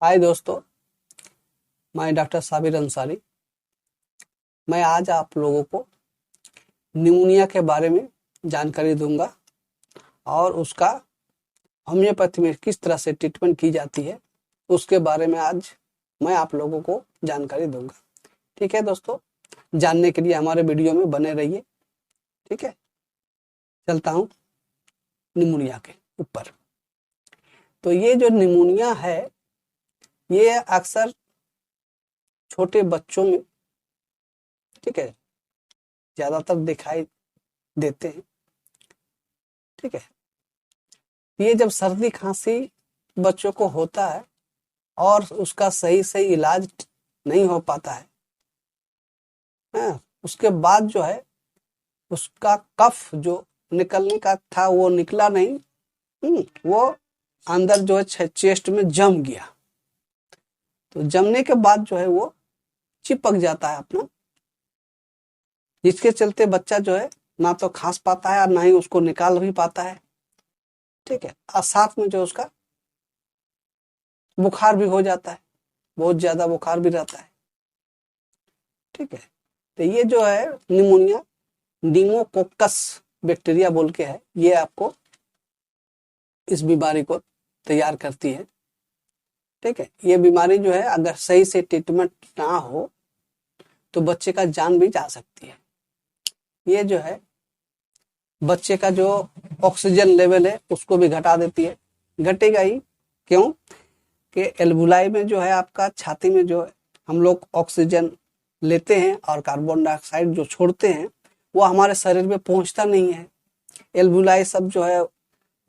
हाय दोस्तों, मैं डॉक्टर साबिर अंसारी। मैं आज आप लोगों को निमोनिया के बारे में जानकारी दूंगा और उसका होम्योपैथी में किस तरह से ट्रीटमेंट की जाती है उसके बारे में आज मैं आप लोगों को जानकारी दूंगा। ठीक है दोस्तों, जानने के लिए हमारे वीडियो में बने रहिए। ठीक है, चलता हूँ निमोनिया के ऊपर। तो ये जो निमोनिया है, ये अक्सर छोटे बच्चों में, ठीक है, ज्यादातर दिखाई देते हैं। ठीक है, ये जब सर्दी खांसी बच्चों को होता है और उसका सही सही इलाज नहीं हो पाता है, उसके बाद जो है उसका कफ जो निकलने का था वो निकला नहीं। वो अंदर जो है चेस्ट में जम गया। तो जमने के बाद जो है वो चिपक जाता है अपना, जिसके चलते बच्चा जो है ना तो खांस पाता है और ना ही उसको निकाल भी पाता है। ठीक है, और साथ में जो उसका बुखार भी हो जाता है, बहुत ज्यादा बुखार भी रहता है। ठीक है, तो ये जो है निमोनिया निमोकोकस बैक्टीरिया बोल के है, ये आपको इस बीमारी को तैयार करती है। ठीक है, ये बीमारी जो है अगर सही से ट्रीटमेंट ना हो तो बच्चे का जान भी जा सकती है। ये जो है बच्चे का जो ऑक्सीजन लेवल है उसको भी घटा देती है। घटेगा ही क्यों कि एल्वुलाई में जो है आपका छाती में जो हम लोग ऑक्सीजन लेते हैं और कार्बन डाइऑक्साइड जो छोड़ते हैं वो हमारे शरीर में पहुंचता नहीं है। एल्वुलाई सब जो है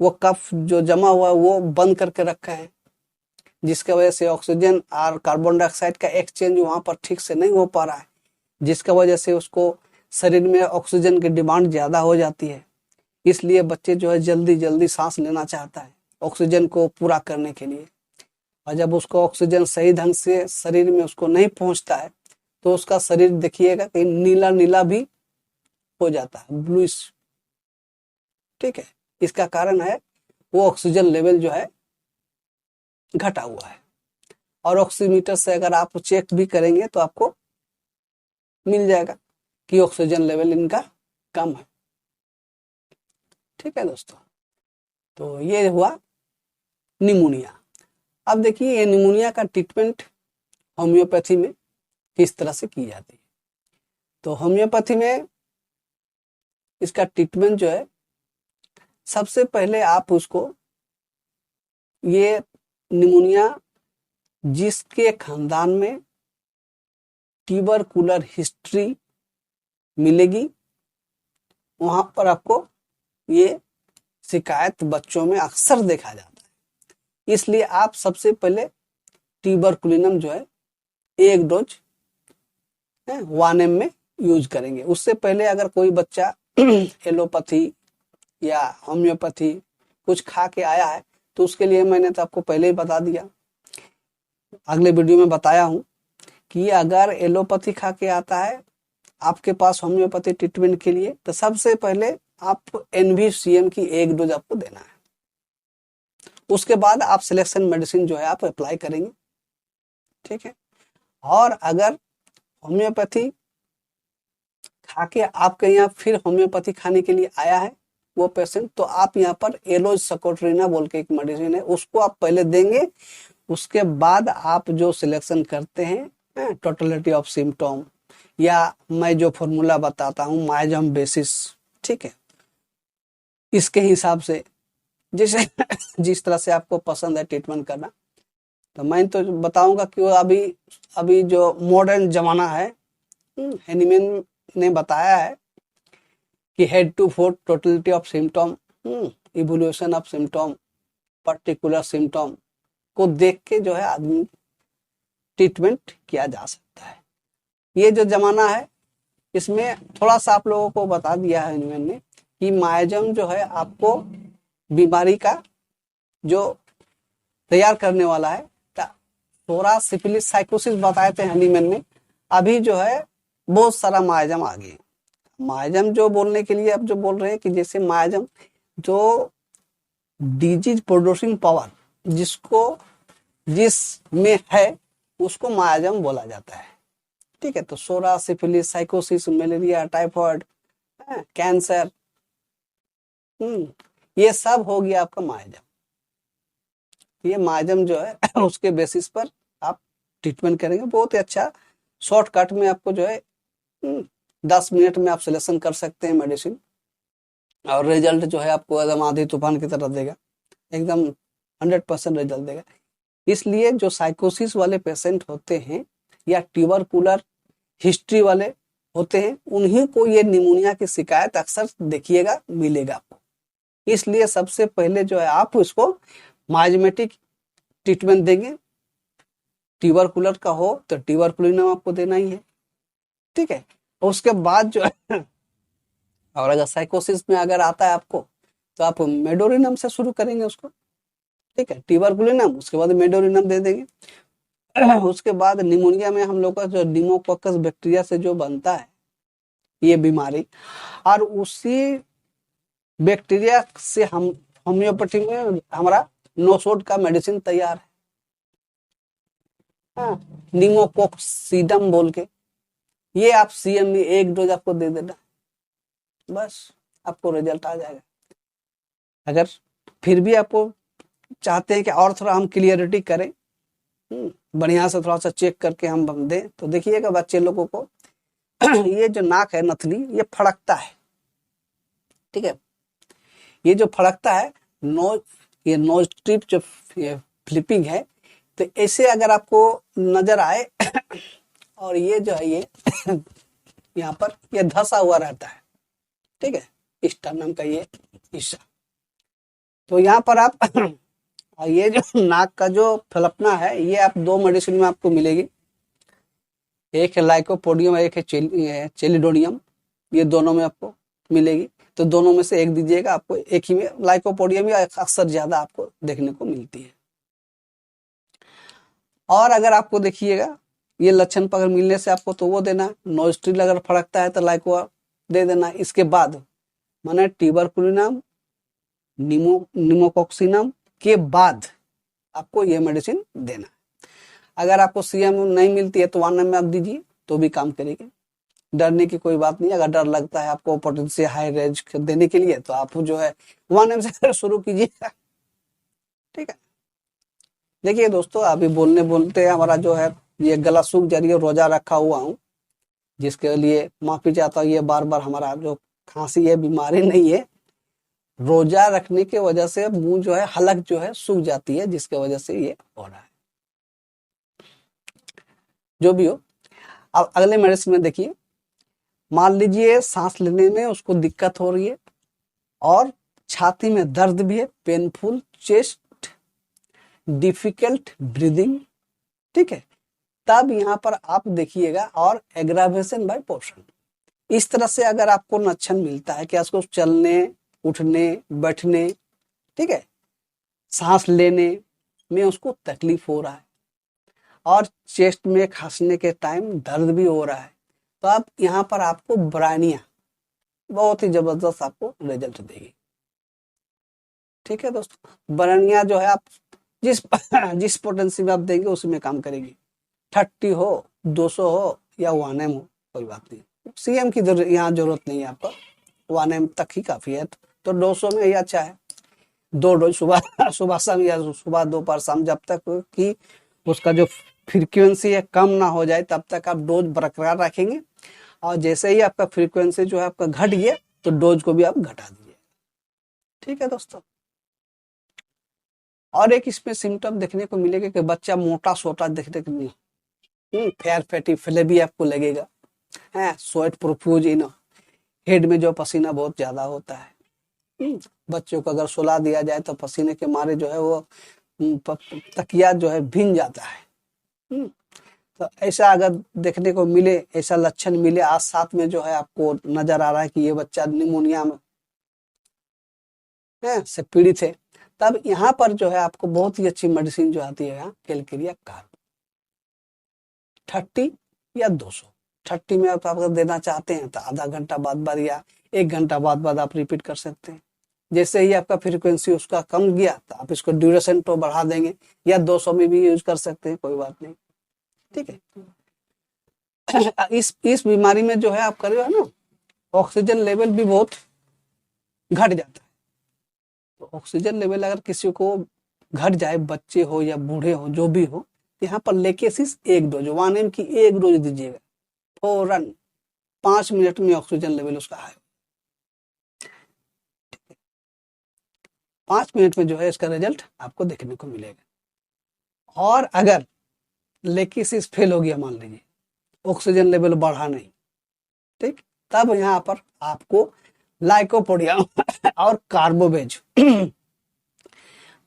वो कफ जो जमा हुआ है वो बंद करके रखा है, जिसकी वजह से ऑक्सीजन और कार्बन डाइऑक्साइड का एक्सचेंज वहां पर ठीक से नहीं हो पा रहा है, जिसका वजह से उसको शरीर में ऑक्सीजन की डिमांड ज्यादा हो जाती है। इसलिए बच्चे जो है जल्दी जल्दी सांस लेना चाहता है ऑक्सीजन को पूरा करने के लिए, और जब उसको ऑक्सीजन सही ढंग से शरीर में उसको नहीं पहुंचता है तो उसका शरीर देखिएगा कि नीला नीला भी हो जाता है, ब्लूइश। ठीक है, इसका कारण है वो ऑक्सीजन लेवल जो है घटा हुआ है। और ऑक्सीमीटर से अगर आप चेक भी करेंगे तो आपको मिल जाएगा कि ऑक्सीजन लेवल इनका कम है। ठीक है दोस्तों, तो ये हुआ निमोनिया। अब देखिए ये निमोनिया का ट्रीटमेंट होम्योपैथी में किस तरह से की जाती है। तो होम्योपैथी में इसका ट्रीटमेंट जो है, सबसे पहले आप उसको ये निमोनिया जिसके खानदान में ट्यूबरकुलर हिस्ट्री मिलेगी वहां पर आपको ये शिकायत बच्चों में अक्सर देखा जाता है। इसलिए आप सबसे पहले ट्यूबरकुलिनम जो है 1 डोज 1 ml में यूज करेंगे। उससे पहले अगर कोई बच्चा एलोपैथी या होम्योपैथी कुछ खा के आया है तो उसके लिए मैंने तो आपको पहले ही बता दिया, अगले वीडियो में बताया हूं कि अगर एलोपैथी खा के आता है आपके पास होम्योपैथी ट्रीटमेंट के लिए, तो सबसे पहले आप NVCM की 1 डोज आपको देना है। उसके बाद आप सिलेक्शन मेडिसिन जो है आप अप्लाई करेंगे। ठीक है, और अगर होम्योपैथी खा के आपके यहाँ फिर होम्योपैथी खाने के लिए आया है वो पेशेंट, तो आप यहाँ पर एलोज सकोट्रिना बोल के एक मेडिसिन है उसको आप पहले देंगे। उसके बाद आप जो सिलेक्शन करते हैं टोटलिटी ऑफ सिम्टोम, या मैं जो फॉर्मूला बताता हूँ माइजम बेसिस, ठीक है, इसके हिसाब से जैसे जिस तरह से आपको पसंद है ट्रीटमेंट करना, तो मैं तो बताऊंगा कि वो अभी जो मॉडर्न जमाना है, हैनीमैन ने बताया है कि head to fourth totality of symptom, evolution of symptom, particular symptom को देख के जो है आदमी ट्रीटमेंट किया जा सकता है। ये जो जमाना है इसमें थोड़ा सा आप लोगों को बता दिया है हैनीमैन ने कि माइजम जो है आपको बीमारी का जो तैयार करने वाला है। थोड़ा सिफिलिस साइकोसिस बताए थे हैनीमैन ने, अभी जो है बहुत सारा माइजम आ गए। माइजम जो बोलने के लिए अब जो बोल रहे हैं कि जैसे माइजम जो डिजीज प्रोड्यूसिंग पावर जिसको जिसमें है उसको मायाजम बोला जाता है। ठीक है, तो सोरा, सिफिलिस, साइकोसिस, मलेरिया, टाइफॉइड, कैंसर, ये सब हो गया आपका मायाजम। ये मायाजम जो है उसके बेसिस पर आप ट्रीटमेंट करेंगे। बहुत ही अच्छा शॉर्टकट में आपको जो है 10 मिनट में आप सिलेक्शन कर सकते हैं मेडिसिन, और रिजल्ट जो है आपको एकदम आंधी तूफान की तरह देगा, एकदम 100% रिजल्ट देगा। इसलिए जो साइकोसिस वाले पेशेंट होते हैं या ट्यूबरकुलर हिस्ट्री वाले होते हैं, उन्हीं को ये निमोनिया की शिकायत अक्सर देखिएगा मिलेगा आपको। इसलिए सबसे पहले जो है आप उसको माइजेमेटिक ट्रीटमेंट देंगे। ट्यूबरकुलर का हो तो ट्यूबरकुलिनम आपको देना ही है। ठीक है, उसके बाद जो है और अगर साइकोसिस में अगर आता है आपको तो आप मेडोरिनम से शुरू करेंगे उसको। ठीक है, ट्यूबरकुलिनम, उसके बाद मेडोरिनम दे देंगे। उसके बाद निमोनिया में हम लोग का जो निमोकोकस बैक्टीरिया से जो बनता है ये बीमारी, और उसी बैक्टीरिया से हम होम्योपैथी में हमारा नोसोड का मेडिसिन तैयार है, निमोकोक्सीडम बोल के। ये आप सीएम में 1 डोज आपको दे देना, बस आपको रिजल्ट आ जाएगा। अगर फिर भी आपको चाहते हैं कि और थोड़ा हम क्लियरिटी करें, बढ़िया से थोड़ा सा चेक करके हम दें, तो देखिएगा बच्चे लोगों को ये जो नाक है नथली, ये फड़कता है। ठीक है, ये जो फड़कता है नोज, ये नोज टिप जो फ्लिपिंग है, तो ऐसे अगर आपको नजर आए और ये जो है ये यहाँ पर ये धसा हुआ रहता है। ठीक है, स्टर्नम का ये हिस्सा, तो यहाँ पर आप ये जो नाक का जो फलपना है, ये आप 2 मेडिसिन में आपको मिलेगी। एक है लाइकोपोडियम, एक है चेलिडोनियम, ये दोनों में आपको मिलेगी। तो दोनों में से एक दीजिएगा, आपको एक ही में लाइकोपोडियम ही अक्सर ज्यादा आपको देखने को मिलती है। और अगर आपको देखिएगा ये लक्षण पकड़ मिलने से आपको तो वो देना, नोस्ट्रिल अगर फड़कता है तो लाइको दे देना। इसके बाद माने ट्यूबरकुलिनम, निमोकोक्सिनम के बाद आपको ये मेडिसिन देना। अगर आपको सीएम नहीं मिलती है तो 1 में आप दीजिए तो भी काम करेगी, डरने की कोई बात नहीं। अगर डर लगता है आपको पोटेंशियल हाई रेंज देने के लिए तो आप जो है 1 से शुरू कीजिए। ठीक है, देखिए दोस्तों, अभी बोलने बोलते हमारा जो है ये गला सूख जा रही है, रोजा रखा हुआ हूँ, जिसके लिए माफी चाहता हूँ। ये बार बार हमारा जो खांसी है बीमारी नहीं है, रोजा रखने की वजह से मुंह जो है हलक जो है सूख जाती है, जिसके वजह से ये हो रहा है। जो भी हो, अब अगले मेडिसिन में देखिए, मान लीजिए सांस लेने में उसको दिक्कत हो रही है और छाती में दर्द भी है, पेनफुल चेस्ट, डिफिकल्ट ब्रीदिंग। ठीक है, तब यहाँ पर आप देखिएगा और एग्रावेशन बाय पोर्शन। इस तरह से अगर आपको लक्षण मिलता है कि आपको चलने, उठने, बैठने, ठीक है, सांस लेने में उसको तकलीफ हो रहा है और चेस्ट में खांसने के टाइम दर्द भी हो रहा है, तो आप यहाँ पर आपको ब्रानिया बहुत ही जबरदस्त आपको रिजल्ट देगी। ठीक है दोस्तों, ब्रानिया जो है आप जिस पोटेंसी में आप देंगे उसमें काम करेगी। 30 हो, 200 हो या 1 हो, कोई बात नहीं। सीएम की यहाँ जरूरत नहीं है आपको, 1 तक ही काफी है। तो 200 में ही अच्छा है। 2 डोज सुबह सुबह शाम या सुबह दोपहर शाम, जब तक कि उसका जो फ्रीक्वेंसी है कम ना हो जाए तब तक आप डोज बरकरार रखेंगे। और जैसे ही आपका फ्रीक्वेंसी जो है आपका घट गया तो डोज को भी आप घटा दीजिए। ठीक है दोस्तों, और एक इसमें सिम्टम देखने को मिलेगा कि बच्चा मोटा सोटा देखने को नहीं, फेयर फैटी फ्लेबी आपको लगेगा, है स्वेट प्रोफ्यूज इन हेड में जो पसीना बहुत ज्यादा होता है। बच्चों को अगर सुला दिया जाए तो पसीने के मारे जो है वो तकिया जो है भींग जाता है। तो ऐसा अगर देखने को मिले, ऐसा लक्षण मिले, आज साथ में जो है आपको नजर आ रहा है कि ये बच्चा निमोनिया में से पीड़ित है, तब यहाँ पर जो है आपको बहुत ही अच्छी मेडिसिन जो आती है यहाँ कैलकेरिया कार्ब 30 या 200। 30 में आप अगर देना चाहते हैं तो आधा घंटा बाद बाद या 1 घंटा बाद बाद आप रिपीट कर सकते हैं। जैसे ही आपका फ्रीक्वेंसी उसका कम गया तो आप इसको ड्यूरेशन तो बढ़ा देंगे, या 200 में भी यूज कर सकते हैं, कोई बात नहीं। ठीक है। इस बीमारी में जो है आपका जो है ना ऑक्सीजन लेवल भी बहुत घट जाता है। तो ऑक्सीजन लेवल अगर किसी को घट जाए, बच्चे हो या बूढ़े हो, जो भी हो, यहाँ पर लेकेसिस एक डोज 1 ml की एक डोज दीजिएगा, फौरन 5 मिनट में ऑक्सीजन लेवल उसका हाई। 5 मिनट में जो है इसका रिजल्ट आपको देखने को मिलेगा। और अगर लेकेसिस फेल हो गया, मान लीजिए ऑक्सीजन लेवल बढ़ा नहीं, ठीक, तब यहाँ पर आपको लाइकोपोडियम और कार्बोवेज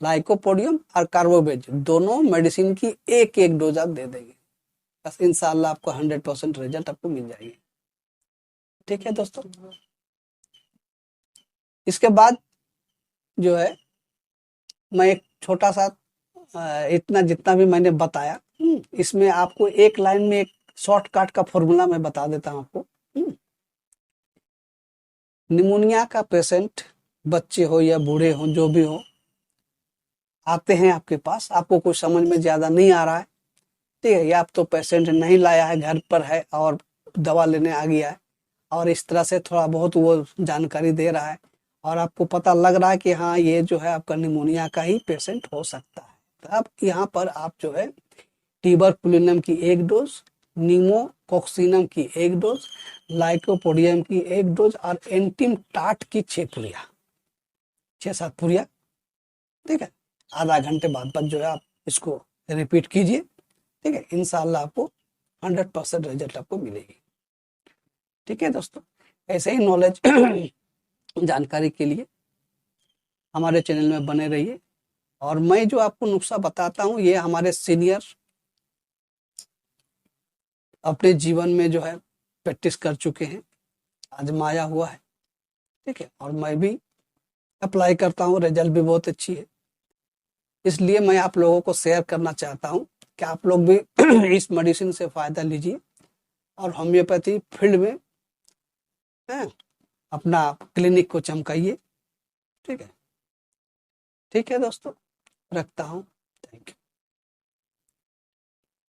लाइकोपोडियम और कार्बोवेज दोनों मेडिसिन की एक एक डोज आप दे देंगे, बस इंशाल्लाह आपको 100% रिजल्ट आपको मिल जाएगी। ठीक है दोस्तों। इसके बाद जो है मैं एक छोटा सा इतना जितना भी मैंने बताया, इसमें आपको एक लाइन में एक शॉर्टकट का फॉर्मूला मैं बता देता हूं आपको। निमोनिया का पेशेंट, बच्चे हो या बूढ़े हो, जो भी हो, आते हैं आपके पास, आपको कुछ समझ में ज्यादा नहीं आ रहा है, ठीक है, या आप तो पेशेंट नहीं लाया है, घर पर है और दवा लेने आ गया है, और इस तरह से थोड़ा बहुत वो जानकारी दे रहा है, और आपको पता लग रहा है कि हाँ ये जो है आपका निमोनिया का ही पेशेंट हो सकता है, तो अब यहाँ पर आप जो है ट्यूबरकुलिनम की एक डोज, नीमोकोक्सिनम की एक डोज, लाइकोपोडियम की एक डोज और एंटिम टाट की 6 पुड़िया, 6-7 पुड़िया, ठीक है, आधा घंटे बाद जो है आप इसको रिपीट कीजिए। ठीक है, इंशाल्लाह आपको 100% रिजल्ट आपको मिलेगी। ठीक है दोस्तों, ऐसे ही नॉलेज जानकारी के लिए हमारे चैनल में बने रहिए। और मैं जो आपको नुस्खा बताता हूँ ये हमारे सीनियर अपने जीवन में जो है प्रैक्टिस कर चुके हैं, आजमाया हुआ है। ठीक है, और मैं भी अप्लाई करता हूँ, रिजल्ट भी बहुत अच्छी है, इसलिए मैं आप लोगों को शेयर करना चाहता हूँ कि आप लोग भी इस मेडिसिन से फायदा लीजिए और होम्योपैथी फील्ड में अपना क्लिनिक को चमकाइए। ठीक है, ठीक है दोस्तों, रखता हूँ। Thank you.